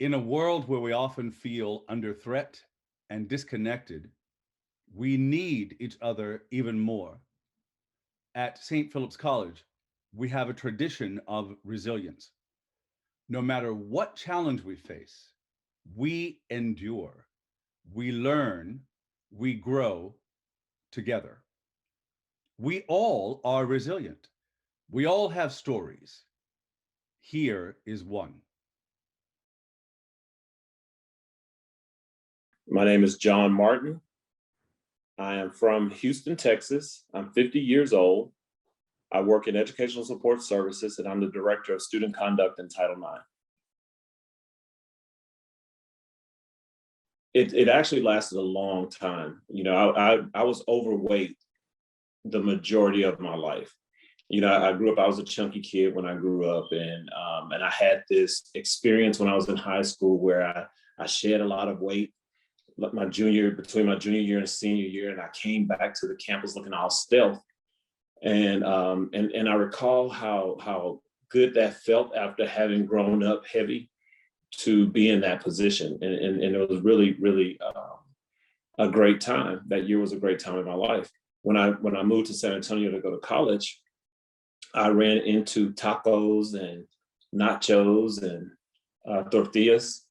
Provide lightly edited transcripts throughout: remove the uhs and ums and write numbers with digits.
In a world where we often feel under threat and disconnected, we need each other even more. At St. Philip's College, we have a tradition of resilience. No matter what challenge we face, we endure, we learn, we grow together. We all are resilient. We all have stories. Here is one. My name is John Martin. I am from Houston, Texas. I'm 50 years old. I work in educational support services, and I'm the director of student conduct in Title IX. It actually lasted a long time. I was overweight the majority of my life. I grew up, I was a chunky kid when I grew up, and I had this experience when I was in high school where I shed a lot of weight between my junior year and senior year, and I came back to the campus looking all stealth. And I recall how good that felt after having grown up heavy to be in that position. And it was really, really a great time. That year was a great time in my life. When I moved to San Antonio to go to college, I ran into tacos and nachos and tortillas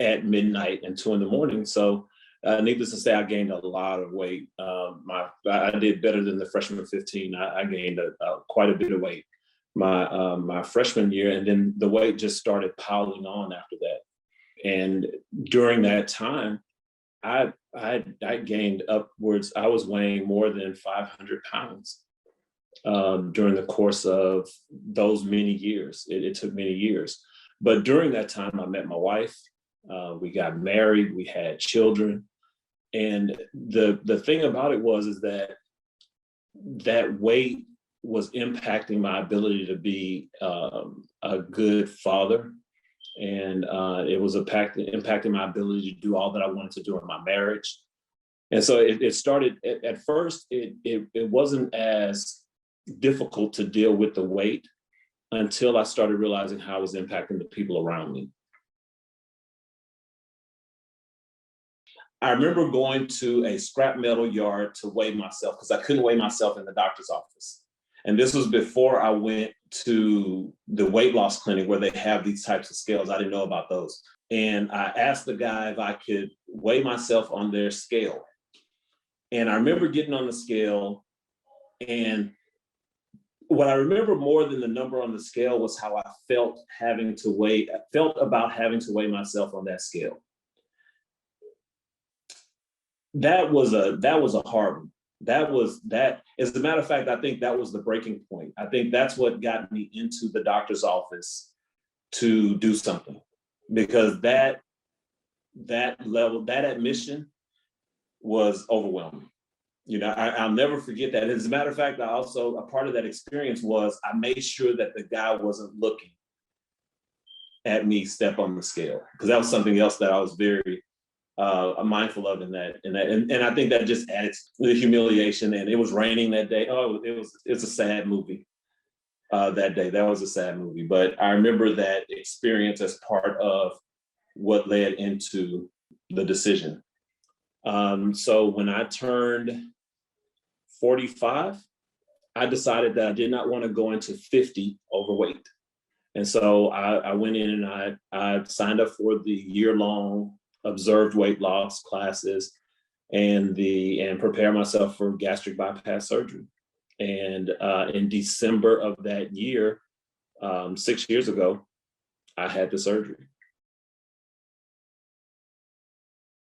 at midnight and 2 a.m. So needless to say, I gained a lot of weight. I did better than the freshman 15. I gained quite a bit of weight my freshman year, and then the weight just started piling on after that. And during that time, I gained upwards. I was weighing more than 500 pounds during the course of those many years. It took many years, but during that time, I met my wife. We got married. We had children. And the thing about it is that weight was impacting my ability to be a good father. And it was impacting my ability to do all that I wanted to do in my marriage. And so it started, at first, it wasn't as difficult to deal with the weight until I started realizing how it was impacting the people around me. I remember going to a scrap metal yard to weigh myself because I couldn't weigh myself in the doctor's office. And this was before I went to the weight loss clinic where they have these types of scales. I didn't know about those. And I asked the guy if I could weigh myself on their scale. And I remember getting on the scale, and what I remember more than the number on the scale was how I felt about having to weigh myself on that scale. That was a hard one. As a matter of fact, I think that was the breaking point. I think that's what got me into the doctor's office to do something, because that admission was overwhelming. I'll never forget that. As a matter of fact, a part of that experience was I made sure that the guy wasn't looking at me step on the scale, because that was something else that I was very mindful of in that. And I think that just added to the humiliation. And it was raining that day. It's a sad movie that day. That was a sad movie. But I remember that experience as part of what led into the decision. So when I turned 45, I decided that I did not want to go into 50 overweight. And so I went in and I signed up for the year-long observed weight loss classes and prepare myself for gastric bypass surgery. And in December of that year, 6 years ago, I had the surgery.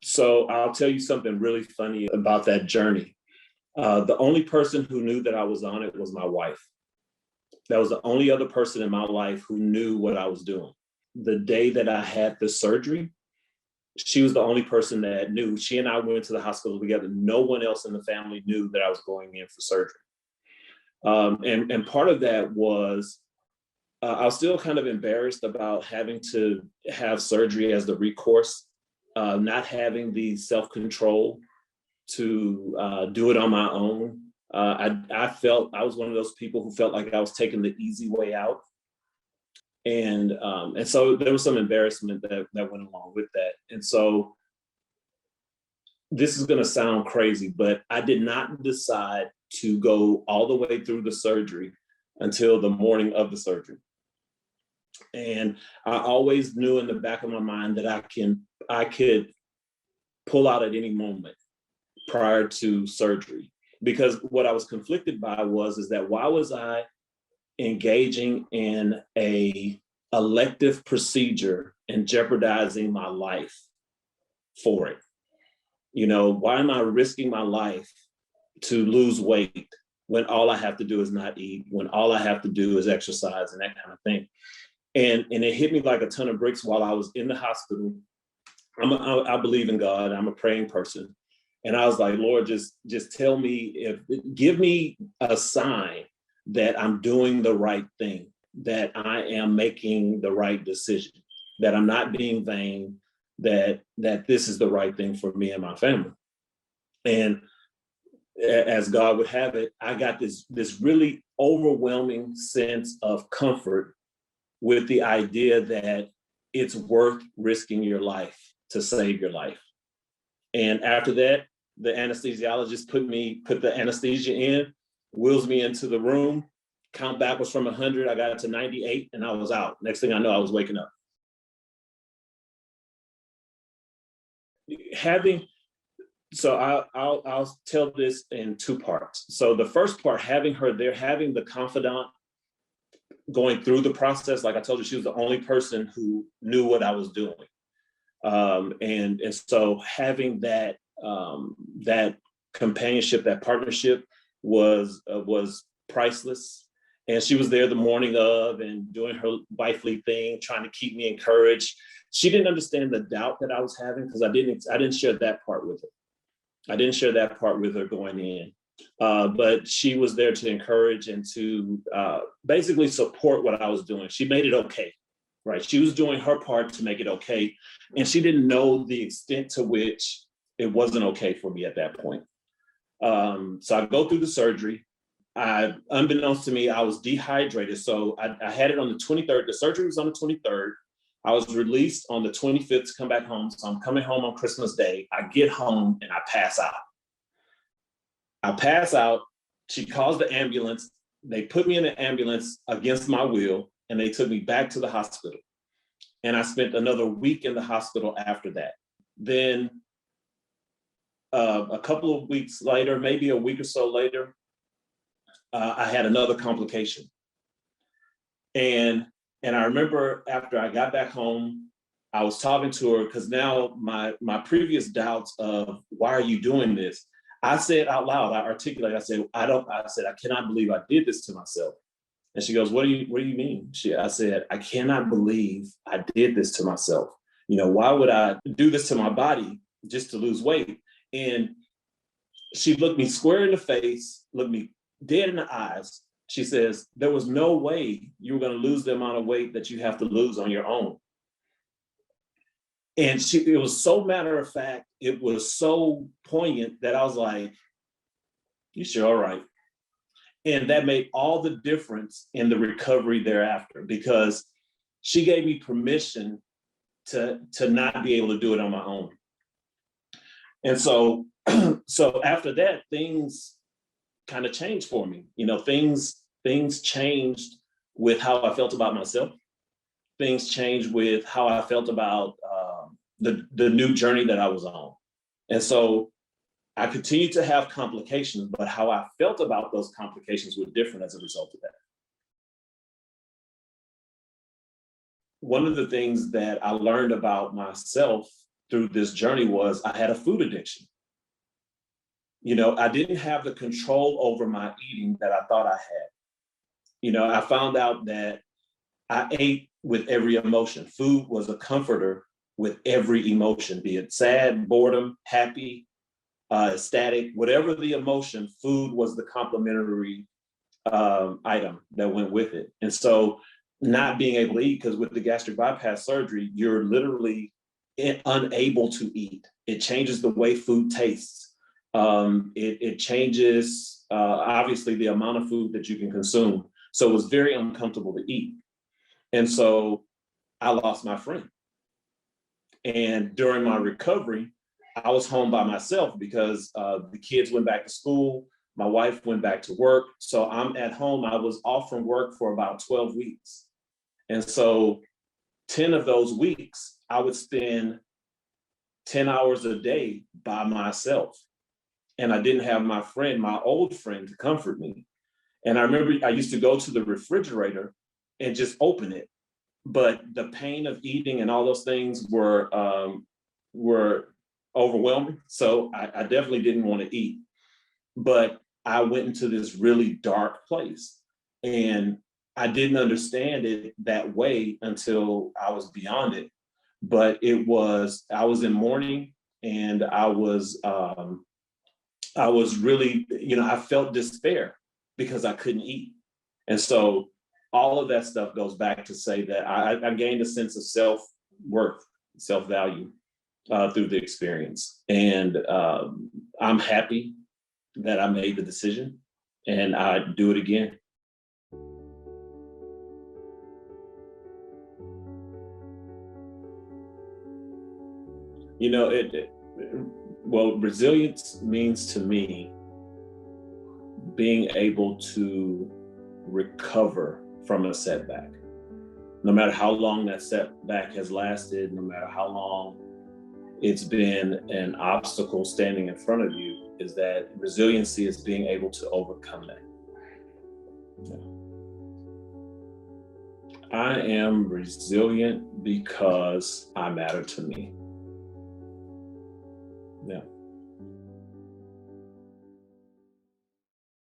So I'll tell you something really funny about that journey. The only person who knew that I was on it was my wife. That was the only other person in my life who knew what I was doing. The day that I had the surgery, she was the only person that knew. She and I went to the hospital together. No one else in the family knew that I was going in for surgery. And part of that was I was still kind of embarrassed about having to have surgery as the recourse, not having the self-control to do it on my own. I felt I was one of those people who felt like I was taking the easy way out. And so there was some embarrassment that went along with that. And so this is going to sound crazy, but I did not decide to go all the way through the surgery until the morning of the surgery. And I always knew in the back of my mind that I could pull out at any moment prior to surgery, because what I was conflicted by is that why was I engaging in a elective procedure and jeopardizing my life for it? Why am I risking my life to lose weight when all I have to do is not eat, when all I have to do is exercise and that kind of thing? And it hit me like a ton of bricks while I was in the hospital. I believe in God. I'm a praying person. And I was like, Lord, just tell me, give me a sign that I'm doing the right thing, that I am making the right decision, that I'm not being vain, that this is the right thing for me and my family. And as God would have it, I got this really overwhelming sense of comfort with the idea that it's worth risking your life to save your life. And after that, the anesthesiologist put the anesthesia in, wheels me into the room, count backwards from 100. I got it to 98 and I was out. Next thing I know, I was waking up. I'll tell this in two parts. So the first part, having her there, having the confidant going through the process, like I told you, she was the only person who knew what I was doing. And so having that companionship, that partnership was priceless. And she was there the morning of and doing her wifely thing, trying to keep me encouraged. She didn't understand the doubt that I was having because I didn't share that part with her. I didn't share that part with her going in. But she was there to encourage and to basically support what I was doing. She made it okay, right? She was doing her part to make it okay. And she didn't know the extent to which it wasn't okay for me at that point. So I go through the surgery. Unbeknownst to me, I was dehydrated. So I had it on the 23rd. The surgery was on the 23rd. I was released on the 25th to come back home. So I'm coming home on Christmas Day. I get home and I pass out. She calls the ambulance. They put me in the ambulance against my will, and they took me back to the hospital. And I spent another week in the hospital after that. Then a couple of weeks later, maybe a week or so later, I had another complication. And I remember after I got back home, I was talking to her because now my previous doubts of why are you doing this? I said out loud, I articulated, I said, I cannot believe I did this to myself. And she goes, what do you mean? I said, I cannot believe I did this to myself. Why would I do this to my body just to lose weight? And she looked me square in the face, looked me dead in the eyes. She says, there was no way you were going to lose the amount of weight that you have to lose on your own. And it was so matter of fact, it was so poignant that I was like, you sure? All right. And that made all the difference in the recovery thereafter, because she gave me permission to not be able to do it on my own. And so after that, things kind of changed for me. Things changed with how I felt about myself. Things changed with how I felt about the new journey that I was on. And so I continued to have complications, but how I felt about those complications were different as a result of that. One of the things that I learned about myself through this journey was I had a food addiction. I didn't have the control over my eating that I thought I had. I found out that I ate with every emotion. Food was a comforter with every emotion, be it sad, boredom, happy, ecstatic, whatever the emotion, food was the complementary item that went with it. And so not being able to eat, because with the gastric bypass surgery, you're literally unable to eat. It changes the way food tastes. It changes, obviously, the amount of food that you can consume. So it was very uncomfortable to eat. And so I lost my friend. And during my recovery, I was home by myself because the kids went back to school. My wife went back to work. So I'm at home. I was off from work for about 12 weeks. And so 10 of those weeks, I would spend 10 hours a day by myself. And I didn't have my friend, my old friend, to comfort me. And I remember I used to go to the refrigerator and just open it. But the pain of eating and all those things were overwhelming. So I definitely didn't want to eat. But I went into this really dark place. And I didn't understand it that way until I was beyond it. But I was in mourning, and I was really, I felt despair because I couldn't eat. And so all of that stuff goes back to say that I gained a sense of self-worth, self-value through the experience. And I'm happy that I made the decision, and I'd do it again. You know, well, resilience means to me being able to recover from a setback. No matter how long that setback has lasted, no matter how long it's been an obstacle standing in front of you, is that resiliency is being able to overcome that. I am resilient because I matter to me.